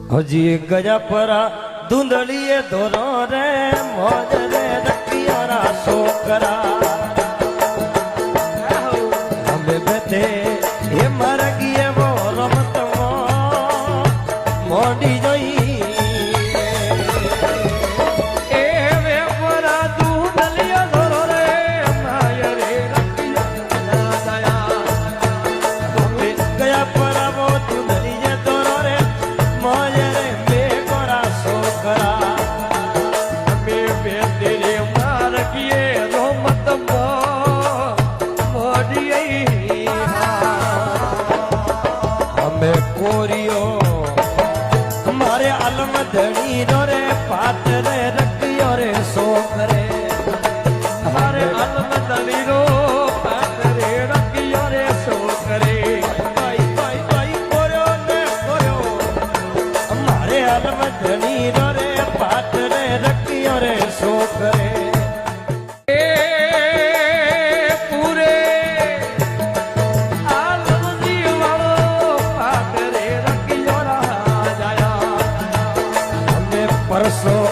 હજી ગયા પરા ધૂંધળીએ ધોરો રે મોજ રે રખિયારા છોકરા અમે બેઠે હે મરગીએ વો રમતવો મોડી જોઈ ધણી રો રે પાટ રે રખિયો રે છોકરે મારે અલમ ધણી રો પાટ રે રખિયો રે છોકરે ભાઈ ભાઈ ભાઈ કોયો ને કોયો મારે અલમ ધણી રો રે પાટ રે રખિયો રે છોકરે પરસો